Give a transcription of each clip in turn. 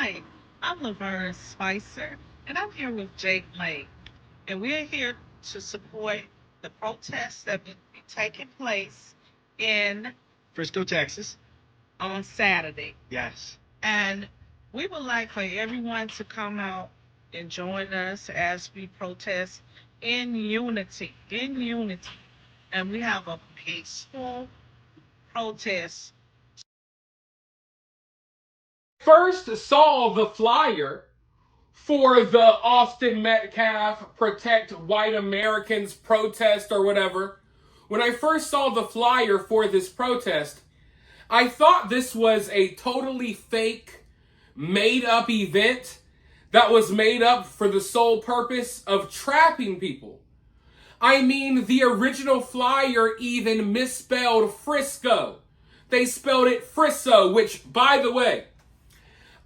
Hi, I'm Laverne Spicer, and I'm here with Jake Lake. And we're here to support the protests that will be taking place in Frisco, Texas. on Saturday. Yes. And we would like for everyone to come out and join us as we protest in unity. In unity. And we have a peaceful protest. First saw the flyer for the Austin Metcalf Protect White Americans protest or whatever, when I first saw the flyer for this protest, I thought this was a totally fake, made up event that was made up for the sole purpose of trapping people. I mean, the original flyer even misspelled Frisco. They spelled it Frisso, which, by the way,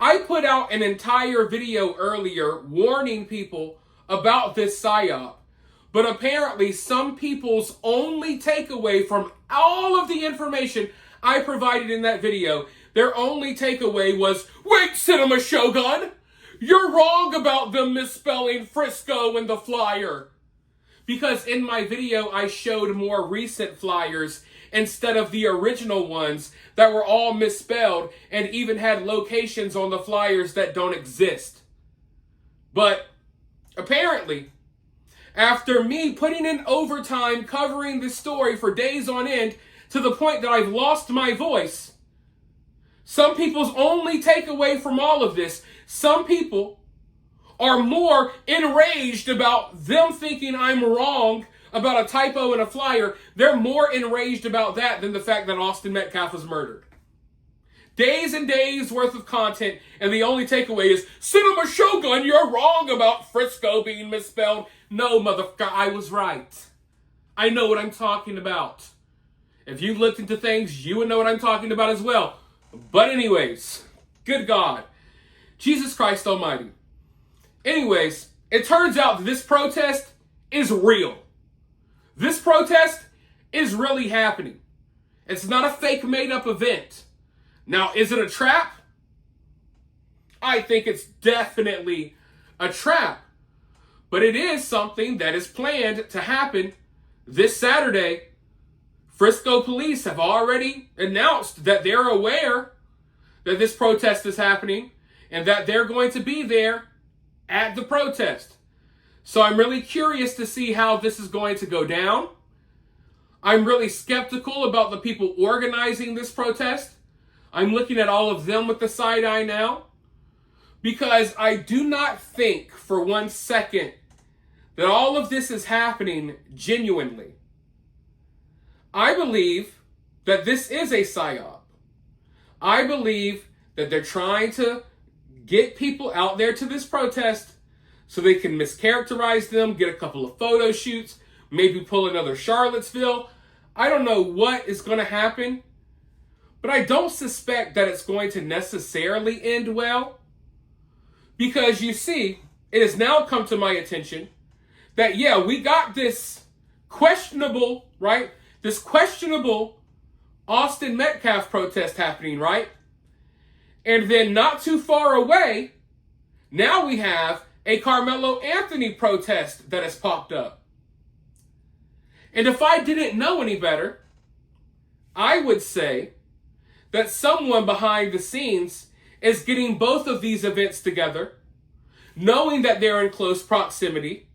I put out an entire video earlier warning people about this PSYOP, but apparently some people's only takeaway from all of the information I provided in that video, their only takeaway was, wait, Cinema Shogun, you're wrong about them misspelling Frisco in the flyer. Because in my video, I showed more recent flyers instead of the original ones that were all misspelled and even had locations on the flyers that don't exist. But apparently, after me putting in overtime covering this story for days on end to the point that I've lost my voice, some people's only takeaway from all of this, some people are more enraged about them thinking I'm wrong about a typo in a flyer. They're more enraged about that than the fact that Austin Metcalf was murdered. Days and days worth of content, and the only takeaway is, Cinema Shogun, you're wrong about Frisco being misspelled. No, motherfucker, I was right. I know what I'm talking about. If you looked into things, you would know what I'm talking about as well. But anyways, good God. Jesus Christ Almighty. Anyways, it turns out that this protest is real. This protest is really happening. It's not a fake made-up event. Now, is it a trap? I think it's definitely a trap. But it is something that is planned to happen this Saturday. Frisco police have already announced that they're aware that this protest is happening and that they're going to be there at the protest. So I'm really curious to see how this is going to go down. I'm really skeptical about the people organizing this protest. I'm looking at all of them with the side eye now, because I do not think for 1 second that all of this is happening genuinely. I believe that this is a PSYOP. I believe that they're trying to get people out there to this protest so they can mischaracterize them, get a couple of photo shoots, maybe pull another Charlottesville. I don't know what is going to happen, but I don't suspect that it's going to necessarily end well, because you see, it has now come to my attention that, yeah, we got this questionable, right? This questionable Austin Metcalf protest happening, right? And then not too far away, now we have a Karmelo Anthony protest that has popped up. And if I didn't know any better, I would say that someone behind the scenes is getting both of these events together, knowing that they're in close proximity,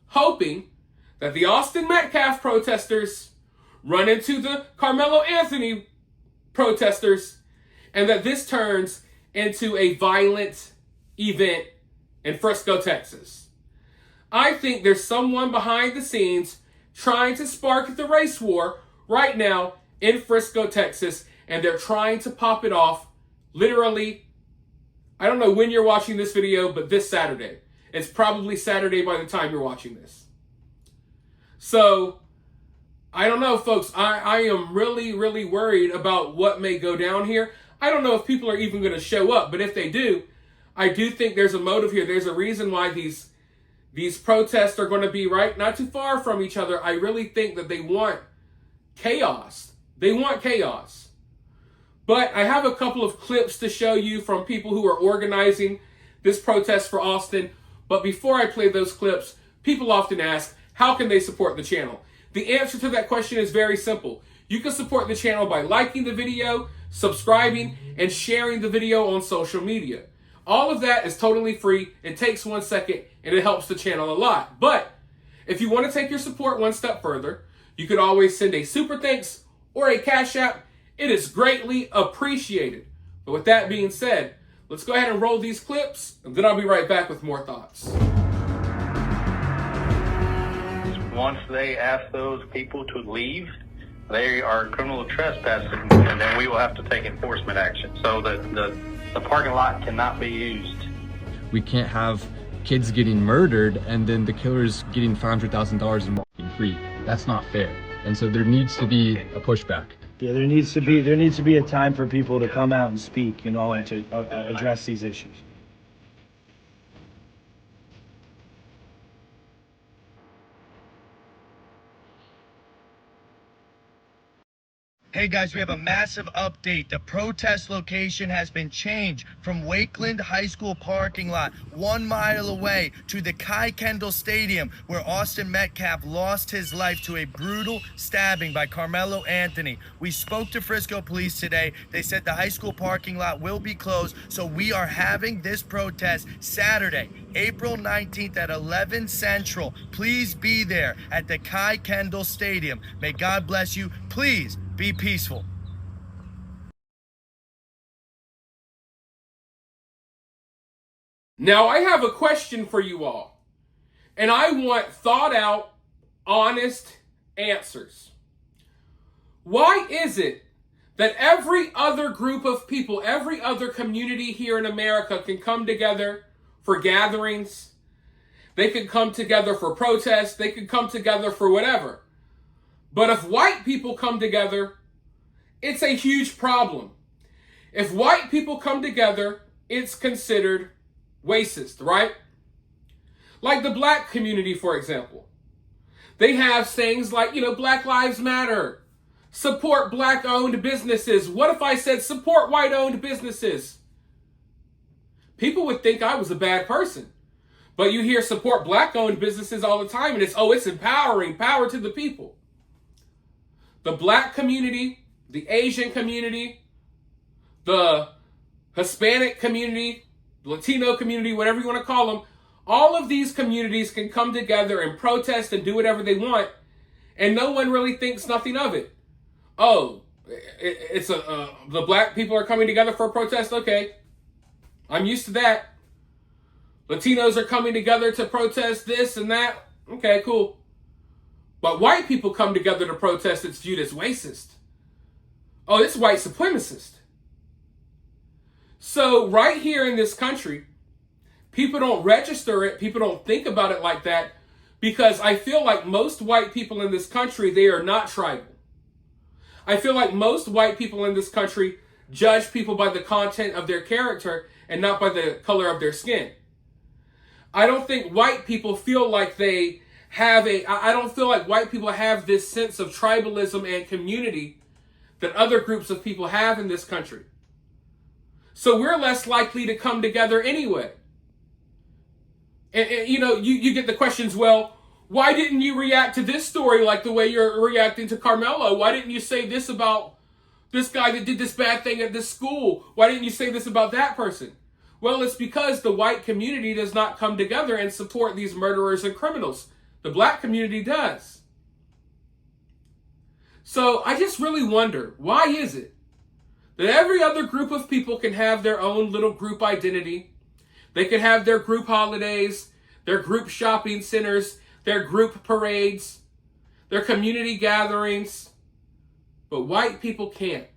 hoping that the Austin Metcalf protesters run into the Karmelo Anthony protesters, and that this turns into a violent event in Frisco, Texas. I think there's someone behind the scenes trying to spark the race war right now in Frisco, Texas, and they're trying to pop it off literally, I don't know when you're watching this video, but this Saturday. It's probably Saturday by the time you're watching this. So, I don't know, folks. I am really, really worried about what may go down here. I don't know if people are even going to show up, but if they do, I do think there's a motive here. There's a reason why these protests are going to be right not too far from each other. I really think that they want chaos. They want chaos. But I have a couple of clips to show you from people who are organizing this protest for Austin. But before I play those clips, people often ask, how can they support the channel? The answer to that question is very simple. You can support the channel by liking the video, subscribing, and sharing the video on social media. All of that is totally free. It takes 1 second, and it helps the channel a lot. But if you want to take your support one step further, you could always send a super thanks or a cash app. It is greatly appreciated. But with that being said, let's go ahead and roll these clips, and then I'll be right back with more thoughts. Once they ask those people to leave, they are criminal trespassing, and then we will have to take enforcement action. So the parking lot cannot be used. We can't have kids getting murdered and then the killers getting $500,000 and walking free. That's not fair. And so there needs to be a pushback. Yeah, there needs to be a time for people to come out and speak, and to address these issues. Hey guys, we have a massive update. The protest location has been changed from Wakeland High School parking lot 1 mile away to the Kai Kendall Stadium, where Austin Metcalf lost his life to a brutal stabbing by Karmelo Anthony. We spoke to Frisco police today. They said the high school parking lot will be closed, so we are having this protest Saturday, April 19th at 11 Central. Please be there at the Kai Kendall Stadium. May God bless you. Please be peaceful. Now, I have a question for you all, and I want thought out, honest answers. Why is it that every other group of people, every other community here in America can come together for gatherings? They can come together for protests. They can come together for whatever. But if white people come together, it's a huge problem. If white people come together, it's considered racist, right? Like the black community, for example. They have things like, Black Lives Matter. Support black-owned businesses. What if I said support white-owned businesses? People would think I was a bad person. But you hear support black-owned businesses all the time, and it's empowering, power to the people. The black community, the Asian community, the Hispanic community, Latino community, whatever you want to call them, all of these communities can come together and protest and do whatever they want, and no one really thinks nothing of it. Oh, the black people are coming together for a protest? Okay, I'm used to that. Latinos are coming together to protest this and that? Okay, cool. But white people come together to protest, it's viewed as racist. Oh, it's white supremacist. So right here in this country, people don't register it, people don't think about it like that, because I feel like most white people in this country, they are not tribal. I feel like most white people in this country judge people by the content of their character and not by the color of their skin. I don't think white people feel like they I don't feel like white people have this sense of tribalism and community that other groups of people have in this country. So we're less likely to come together anyway. And you get the questions, well, why didn't you react to this story like the way you're reacting to Karmelo? Why didn't you say this about this guy that did this bad thing at this school? Why didn't you say this about that person? Well, it's because the white community does not come together and support these murderers and criminals. The black community does. So I just really wonder, why is it that every other group of people can have their own little group identity? They can have their group holidays, their group shopping centers, their group parades, their community gatherings, but white people can't.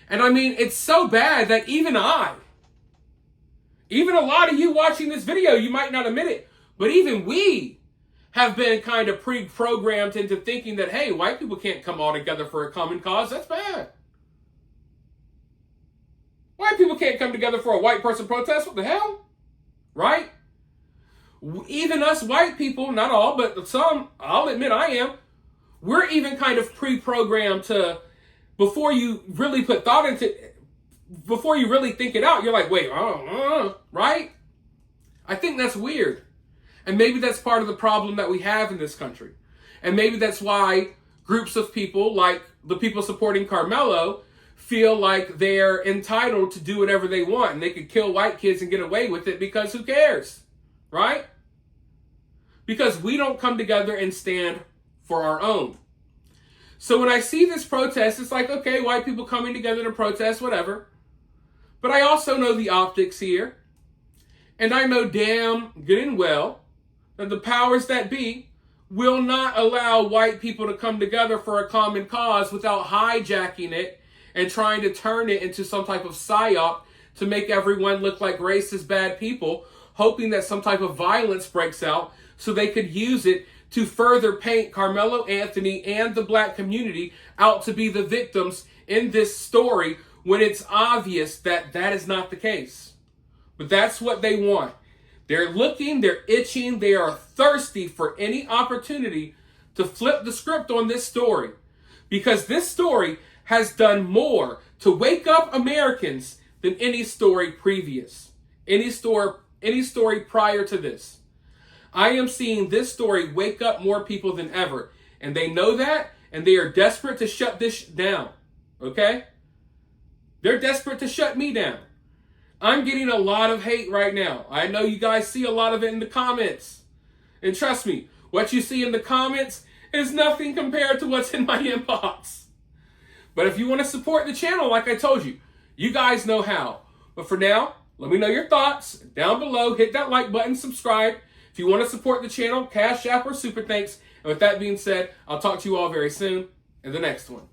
And I mean, it's so bad that even a lot of you watching this video, you might not admit it, but even we have been kind of pre-programmed into thinking that, hey, white people can't come all together for a common cause. That's bad. White people can't come together for a white person protest. What the hell? Right? Even us white people, not all, but some, I'll admit I am, we're even kind of pre-programmed to before you really put thought into, before you really think it out, you're like, wait, right? I think that's weird. And maybe that's part of the problem that we have in this country. And maybe that's why groups of people, like the people supporting Karmelo, feel like they're entitled to do whatever they want and they could kill white kids and get away with it because who cares, right? Because we don't come together and stand for our own. So when I see this protest, it's like, okay, white people coming together to protest, whatever. But I also know the optics here. And I know damn good and well that the powers that be will not allow white people to come together for a common cause without hijacking it and trying to turn it into some type of psyop to make everyone look like racist bad people, hoping that some type of violence breaks out so they could use it to further paint Carmelo Anthony and the black community out to be the victims in this story when it's obvious that that is not the case. But that's what they want. They're looking, they're itching, they are thirsty for any opportunity to flip the script on this story. Because this story has done more to wake up Americans than any story previous. Any story prior to this. I am seeing this story wake up more people than ever. And they know that, and they are desperate to shut this down. Okay? They're desperate to shut me down. I'm getting a lot of hate right now. I know you guys see a lot of it in the comments. And trust me, what you see in the comments is nothing compared to what's in my inbox. But if you want to support the channel, like I told you, you guys know how. But for now, let me know your thoughts down below. Hit that like button, subscribe. If you want to support the channel, Cash App or Super Thanks. And with that being said, I'll talk to you all very soon in the next one.